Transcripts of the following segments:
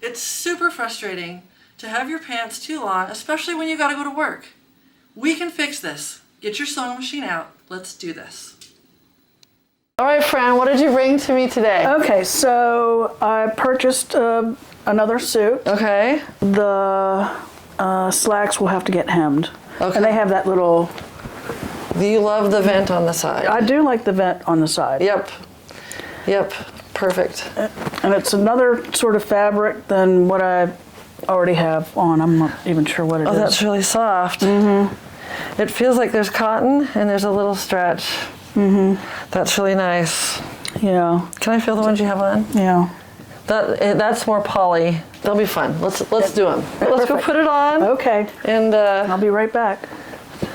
It's super frustrating to have your pants too long, especially when you gotta go to work. We can fix this. Get your sewing machine out. Let's do this. All right, Fran, what did you bring to me today? Okay, so I purchased another suit. Okay. The slacks will have to get hemmed. Okay. And they have that little... Do you love the vent on the side? I do like the vent on the side. Yep. Yep. Perfect. And it's another sort of fabric than what I already have on. I'm not even sure what it is. Oh, that's really soft. Mm-hmm. It feels like there's cotton and there's a little stretch. Mm-hmm. That's really nice. Yeah. Can I feel the ones you have on? Yeah. That's more poly. They'll be fun. Let's do them. Let's go put it on. Okay. And I'll be right back.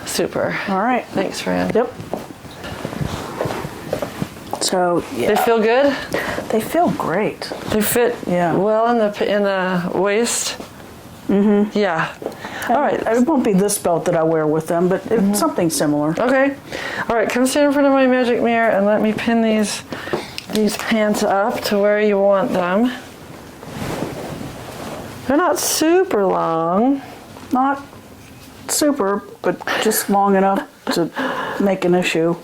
Super. All right. Thanks, Fran. Yep. So yeah. They feel good? They feel great. They fit well in the waist. Mm-hmm. Yeah. All right. It won't be this belt that I wear with them, but it's something similar. Okay. All right. Come stand in front of my magic mirror and let me pin these pants up to where you want them. They're not super long. Not super, but just long enough to make an issue.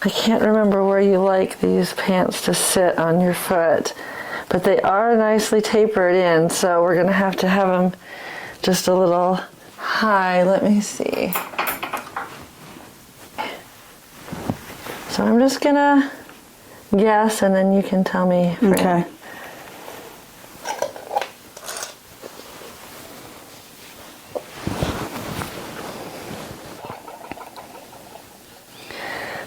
I can't remember where you like these pants to sit on your foot, but they are nicely tapered in, so we're going to have them just a little high. Let me see. So I'm just going to guess, and then you can tell me. Fran. Okay.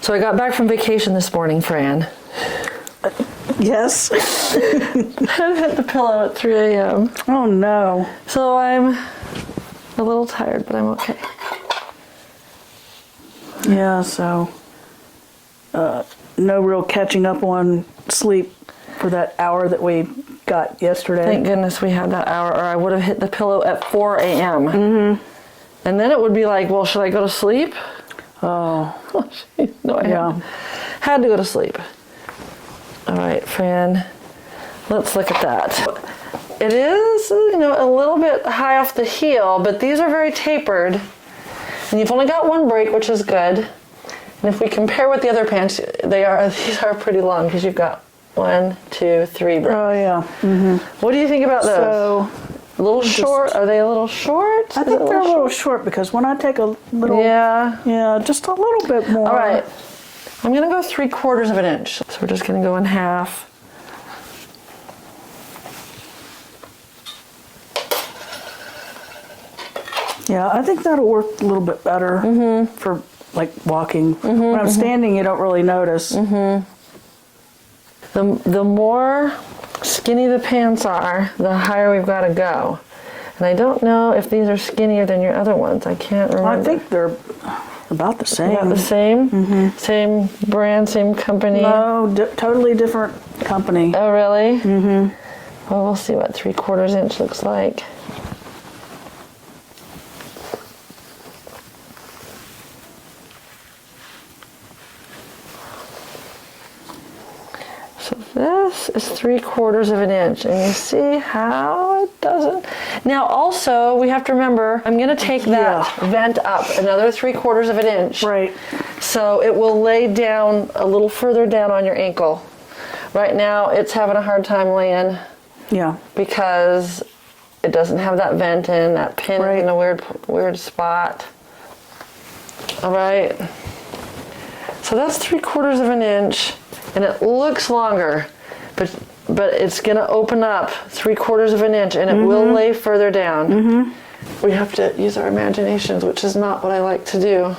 So I got back from vacation this morning, Fran. Yes. I hit the pillow at 3 a.m. Oh no. So I'm a little tired, but I'm okay. Yeah, so no real catching up on sleep for that hour that we got yesterday. Thank goodness we had that hour, or I would have hit the pillow at 4 a.m. Mm-hmm. And then it would be like, well, should I go to sleep? Oh. No, I had to go to sleep. All right, Fran, let's look at that. It is, a little bit high off the heel, but these are very tapered. And you've only got one break, which is good. And if we compare with the other pants, these are pretty long because you've got 1, 2, 3 breaks. Oh, yeah. Mm-hmm. What do you think about those? So, a little short? Are they a little short? I think they're a little short because when I take a little... Yeah, just a little bit more. All right. I'm going to go 3/4 of an inch. So we're just going to go in half. Yeah, I think that'll work a little bit better for like walking. When I'm standing, you don't really notice. The more skinny the pants are, the higher we've got to go. And I don't know if these are skinnier than your other ones. I can't remember. I think they're about the same. About the same? Same brand, same company? No, totally different company. Oh, really? Well, we'll see what 3/4 inch looks like. So this is 3/4 of an inch, and you see how it doesn't. Now also, we have to remember, I'm going to take that vent up another 3/4 of an inch. Right. So it will lay down a little further down on your ankle. Right now, it's having a hard time laying. Yeah. Because it doesn't have that vent in, that pin is in a weird spot. All right. So that's 3/4 of an inch. And it looks longer, but it's going to open up 3/4 of an inch, and it will lay further down. We have to use our imaginations, which is not what I like to do.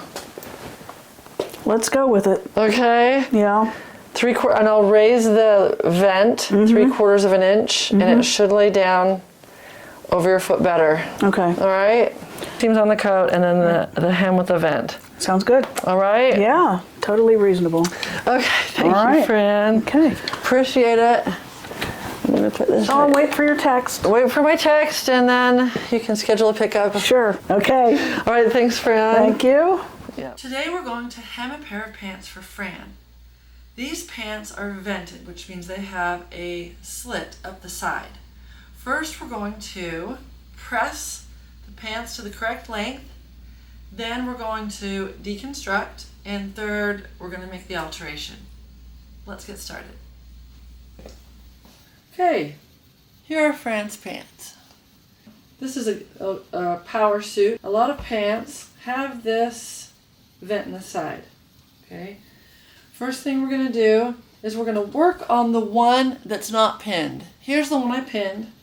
Let's go with it. Okay. Yeah. 3/4, and I'll raise the vent 3/4 of an inch, and it should lay down over your foot better. Okay. All right. Seams on the coat, and then the hem with the vent. Sounds good. All right. Yeah. Totally reasonable. Okay. Thank you, Fran. Okay. Appreciate it. I'm gonna put this. I'll wait for your text. Wait for my text, and then you can schedule a pickup. Sure. Okay. All right. Thanks, Fran. Thank you. Yeah. Today we're going to hem a pair of pants for Fran. These pants are vented, which means they have a slit up the side. First, we're going to press the pants to the correct length. Then we're going to deconstruct. And third, we're going to make the alteration. Let's get started. Okay, here are Fran's pants. This is a power suit. A lot of pants have this vent in the side. Okay. First thing we're going to do is we're going to work on the one that's not pinned. Here's the one I pinned.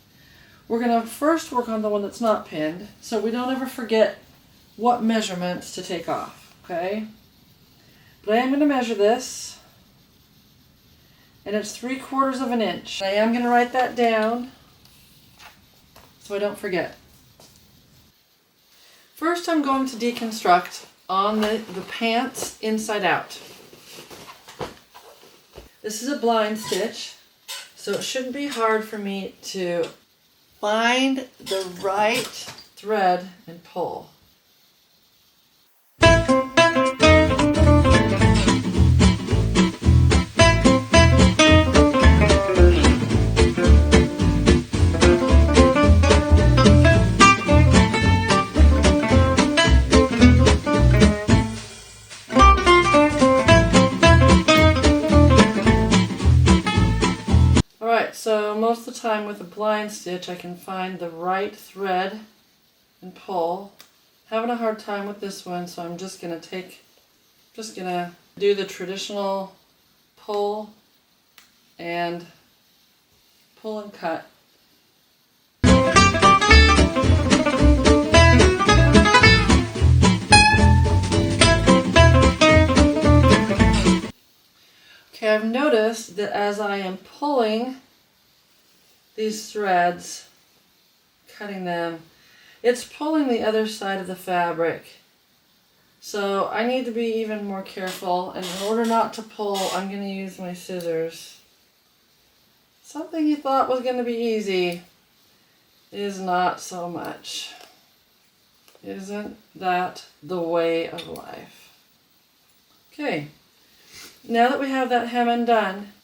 We're going to first work on the one that's not pinned so we don't ever forget what measurements to take off. Okay. But I am going to measure this, and it's 3/4 of an inch. I am going to write that down so I don't forget. First, I'm going to deconstruct on the pants inside out. This is a blind stitch, so it shouldn't be hard for me to find the right thread and pull. So most of the time with a blind stitch I can find the right thread and pull. Having a hard time with this one, so I'm just gonna do the traditional pull and cut. Okay, I've noticed that as I am pulling these threads, cutting them, it's pulling the other side of the fabric. So I need to be even more careful, and in order not to pull, I'm going to use my scissors. Something you thought was going to be easy is not so much. Isn't that the way of life? Okay, now that we have that hemming done,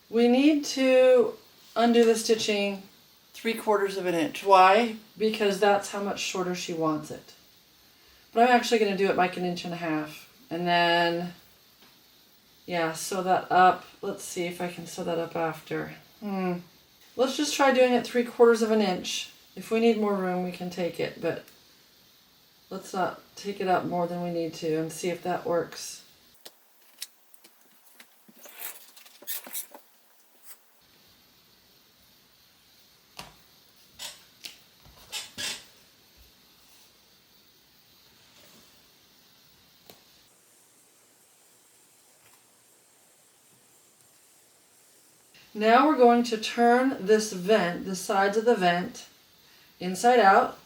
we need to undo the stitching 3/4 of an inch. Why? Because that's how much shorter she wants it. But I'm actually going to do it like 1.5 inches. And then, yeah, sew that up. Let's see if I can sew that up after. Let's just try doing it 3/4 of an inch. If we need more room, we can take it. But let's not take it up more than we need to and see if that works. Now we're going to turn this vent, the sides of the vent, inside out.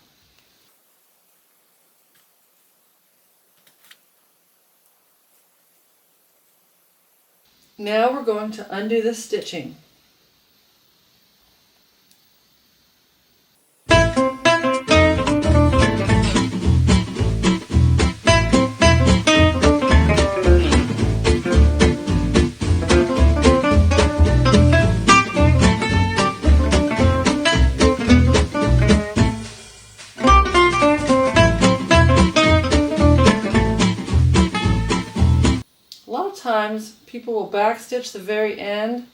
Now we're going to undo the stitching. Times people will backstitch the very end,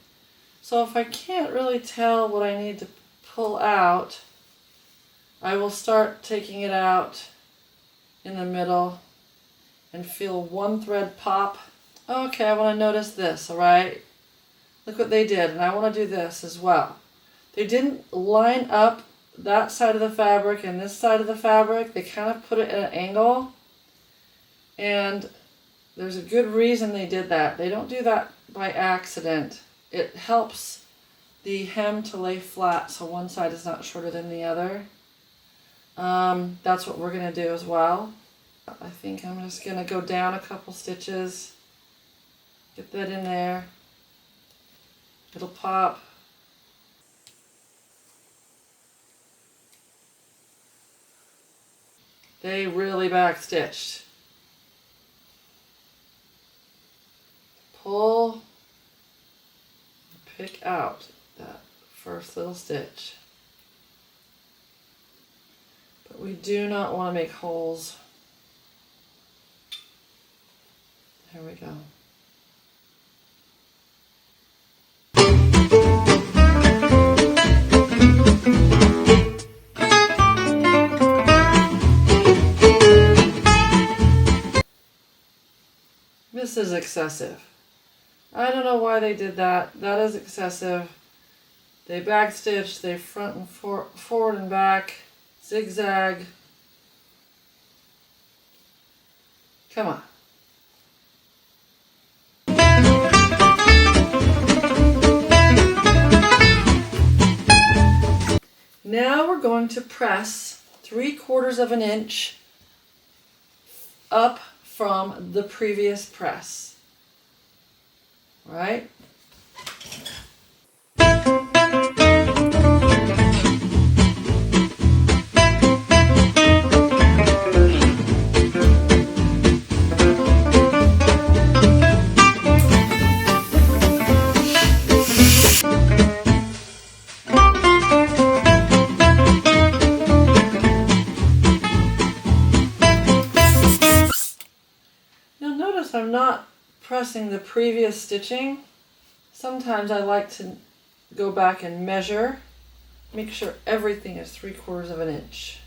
so if I can't really tell what I need to pull out, I will start taking it out in the middle and feel one thread pop. Okay, I want to notice this, alright? Look what they did, and I want to do this as well. They didn't line up that side of the fabric and this side of the fabric. They kind of put it at an angle, and there's a good reason they did that. They don't do that by accident. It helps the hem to lay flat so one side is not shorter than the other. That's what we're going to do as well. I think I'm just going to go down a couple stitches, get that in there. It'll pop. They really backstitched. Pull, pick out that first little stitch. But we do not want to make holes. There we go. This is excessive. I don't know why they did that. That is excessive. They backstitch, they front and forward and back, zigzag. Come on. Now we're going to press 3/4 of an inch up from the previous press. All right? I'm not pressing the previous stitching. Sometimes I like to go back and measure, make sure everything is 3/4 of an inch.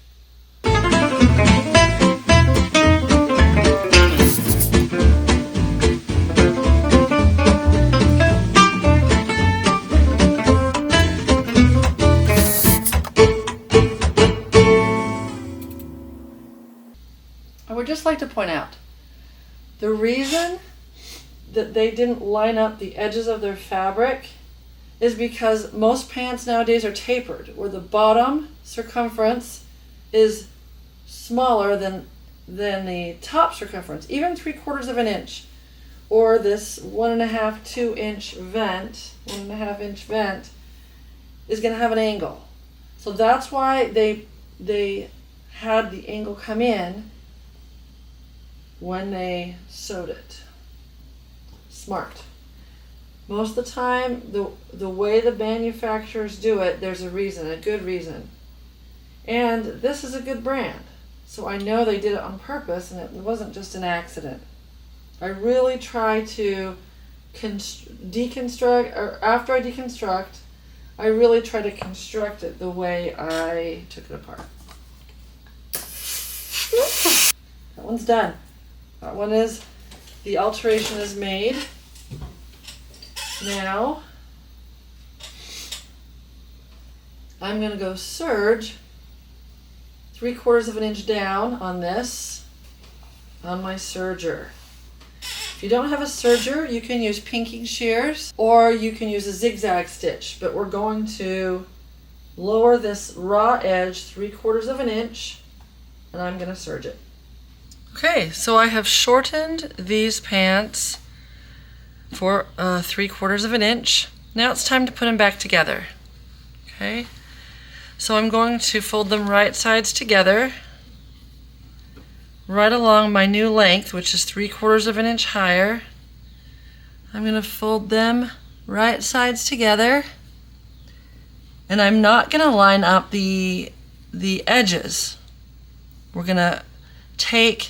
I would just like to point out, the reason that they didn't line up the edges of their fabric is because most pants nowadays are tapered, where the bottom circumference is smaller than the top circumference, even 3/4 of an inch, or this 1.5, 2-inch vent, 1.5-inch vent is going to have an angle. So that's why they had the angle come in when they sewed it. Smart. Most of the time, the way the manufacturers do it, there's a reason, a good reason. And this is a good brand, so I know they did it on purpose and it wasn't just an accident. I really try to deconstruct, or after I deconstruct, I really try to construct it the way I took it apart. That one's done. That one is, the alteration is made. Now, I'm going to go serge 3/4 of an inch down on this, on my serger. If you don't have a serger, you can use pinking shears, or you can use a zigzag stitch, but we're going to lower this raw edge 3/4 of an inch, and I'm going to serge it. Okay, so I have shortened these pants for 3/4 of an inch. Now it's time to put them back together. Okay, so I'm going to fold them right sides together, right along my new length, which is 3/4 of an inch higher. I'm going to fold them right sides together, and I'm not going to line up the edges. We're going to take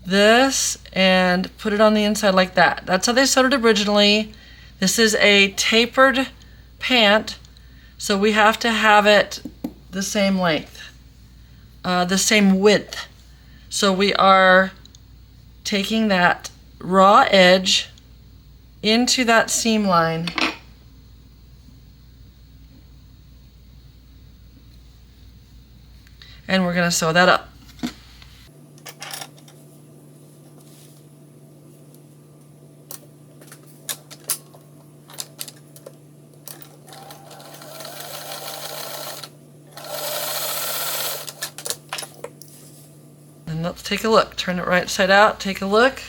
this and put it on the inside like that. That's how they sewed it originally. This is a tapered pant, so we have to have it the same length, the same width. So we are taking that raw edge into that seam line, and we're going to sew that up. And let's take a look. Turn it right side out. Take a look.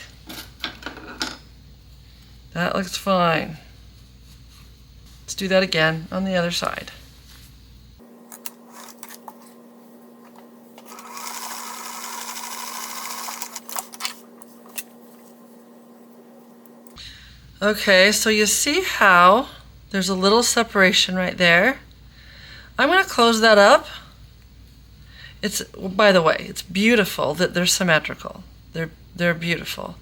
That looks fine. Let's do that again on the other side. Okay, so you see how there's a little separation right there. I'm going to close that up. It's, by the way, it's beautiful that they're symmetrical. They're beautiful.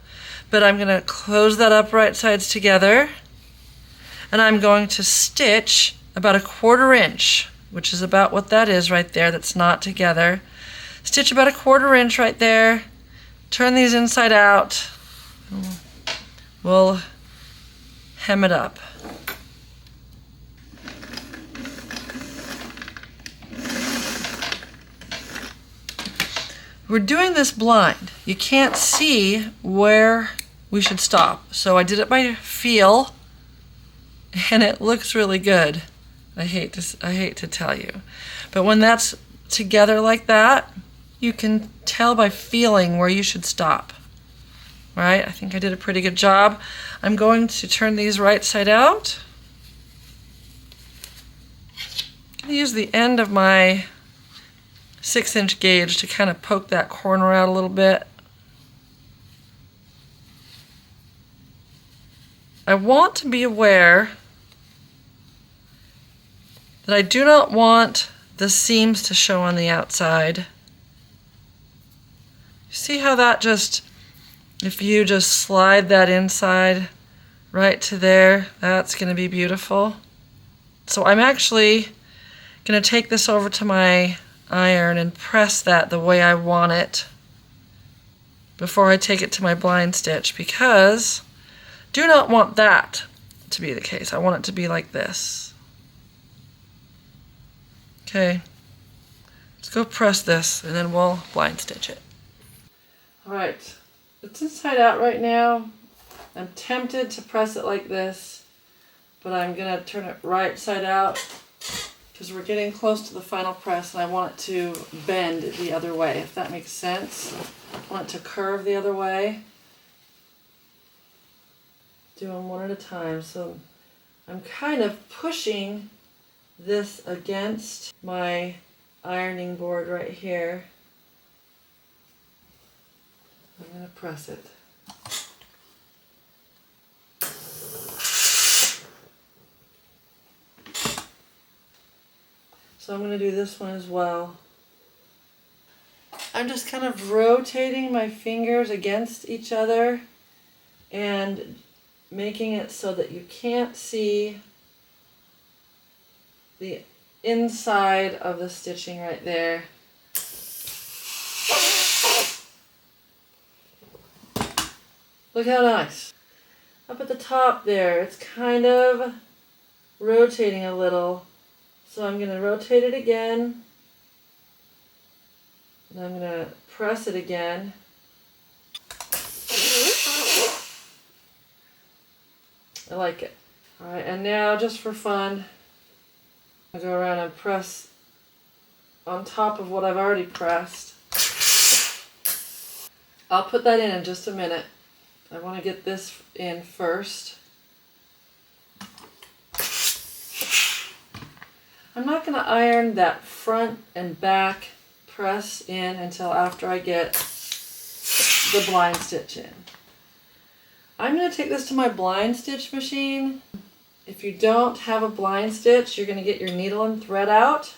But I'm gonna close that up right sides together, and I'm going to stitch about 1/4 inch, which is about what that is right there that's not together. Stitch about 1/4 inch right there, turn these inside out, we'll hem it up. We're doing this blind. You can't see where we should stop. So I did it by feel, and it looks really good. I hate to tell you. But when that's together like that, you can tell by feeling where you should stop. Right? I think I did a pretty good job. I'm going to turn these right side out. I'm going to use the end of my 6-inch gauge to kind of poke that corner out a little bit. I want to be aware that I do not want the seams to show on the outside. See how that just, if you just slide that inside right to there, that's going to be beautiful. So I'm actually going to take this over to my iron and press that the way I want it before I take it to my blind stitch, because I do not want that to be the case. I want it to be like this. Okay, let's go press this and then we'll blind stitch it. All right, it's inside out right now. I'm tempted to press it like this, but I'm gonna turn it right side out because we're getting close to the final press and I want it to bend the other way, if that makes sense. I want it to curve the other way. Do them one at a time. So I'm kind of pushing this against my ironing board right here. I'm going to press it. So I'm going to do this one as well. I'm just kind of rotating my fingers against each other and making it so that you can't see the inside of the stitching right there. Look how nice. Up at the top there, it's kind of rotating a little. So I'm going to rotate it again. And I'm going to press it again. I like it. Alright, and now just for fun, I go around and press on top of what I've already pressed. I'll put that in just a minute. I want to get this in first. I'm not going to iron that front and back press in until after I get the blind stitch in. I'm going to take this to my blind stitch machine. If you don't have a blind stitch, you're going to get your needle and thread out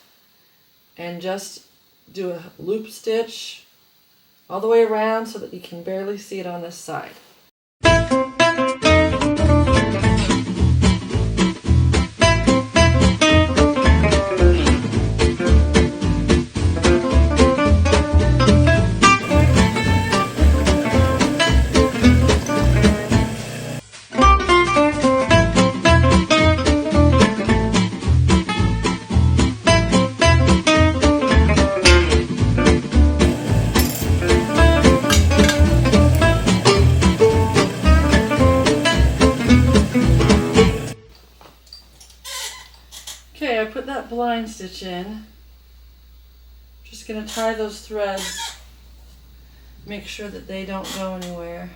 and just do a loop stitch all the way around so that you can barely see it on this side. Okay, I put that blind stitch in. Just going to tie those threads, make sure that they don't go anywhere.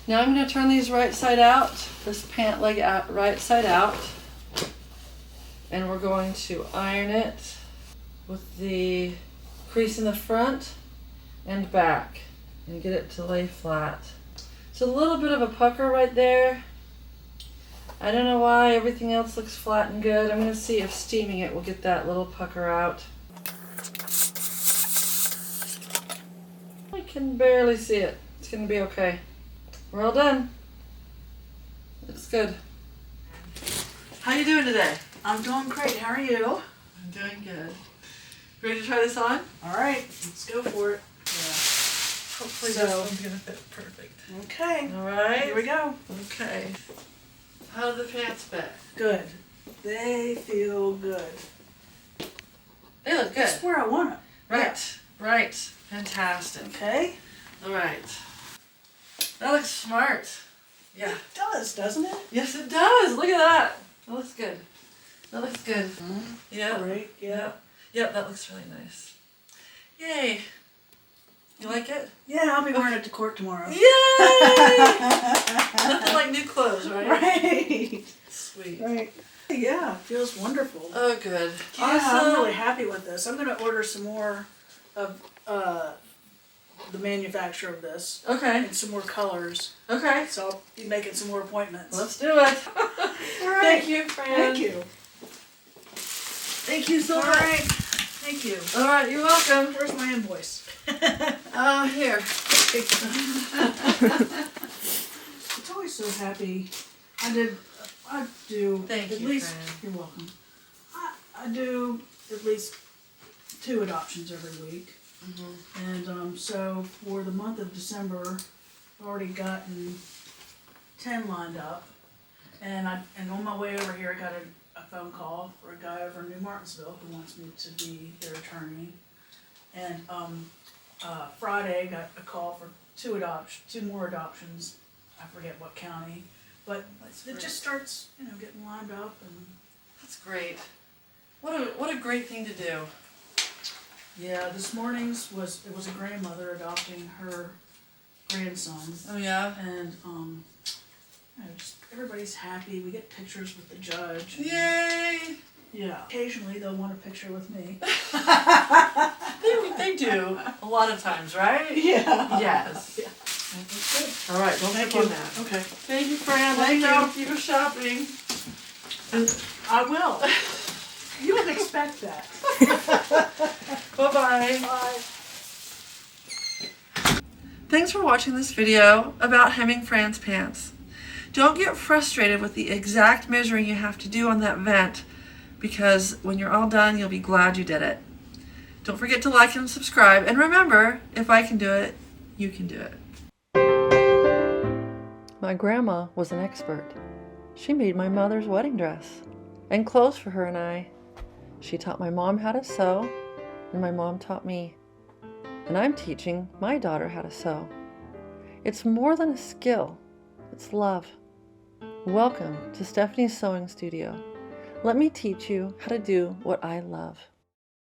Now I'm going to turn these right side out, this pant leg out, right side out, and we're going to iron it with the crease in the front and back and get it to lay flat. So a little bit of a pucker right there. I don't know why everything else looks flat and good. I'm gonna see if steaming it will get that little pucker out. I can barely see it. It's gonna be okay. We're all done. Looks good. How you doing today? I'm doing great. How are you? I'm doing good. Ready to try this on? All right, let's go for it. Yeah. Hopefully So- this one's gonna fit perfect. Okay, All right. here we go. Okay. How do the pants fit? Good. They feel good. They look good. That's where I want it. Right. Right. Fantastic. Okay. All right. That looks smart. Yeah. It does, doesn't it? Yes, it does. Look at that. That looks good. That looks good. Yeah. Great. Yeah. Yep. Yep, that looks really nice. Yay. You like it? Yeah, I'll be wearing it to court tomorrow. Yay! Nothing like new clothes, right? Right. Sweet. Right. Yeah, it feels wonderful. Oh, good. Yeah, I'm really happy with this. I'm going to order some more of the manufacturer of this Okay. and some more colors. Okay. So I'll be making some more appointments. Let's do it. All right. Thank you, Fran. Thank you. Thank you so All much. right. Thank you. All right, you're welcome. Where's my invoice? Here. It's always so happy. I do Thank at you, least. Fran. You're welcome. I do at least 2 adoptions every week, and so for the month of December, I've already gotten 10 lined up, and on my way over here, I got a phone call for a guy over in New Martinsville who wants me to be their attorney, and Friday got a call for 2 more adoptions. I forget what county, but it just starts, getting lined up, and That's great. What a great thing to do. yeah, this morning's was a grandmother adopting her grandson, Oh yeah. and just everybody's happy. We get pictures with the judge. Yay! Yeah. Occasionally they'll want a picture with me. They do a lot of times, right? Yeah. Yes. Yeah. That's good. All right, don't Thank step you. on that. Okay. Thank you, Fran. Let Thank me know you. if you go shopping. I will. You would expect that. Bye-bye. Bye. Thanks for watching this video about hemming Fran's pants. Don't get frustrated with the exact measuring you have to do on that vent, because when you're all done, you'll be glad you did it. Don't forget to like and subscribe, and remember, if I can do it, you can do it. My grandma was an expert. She made my mother's wedding dress and clothes for her and I. She taught my mom how to sew, and my mom taught me. And I'm teaching my daughter how to sew. It's more than a skill, it's love. Welcome to Stephanie's Sewing Studio. Let me teach you how to do what I love.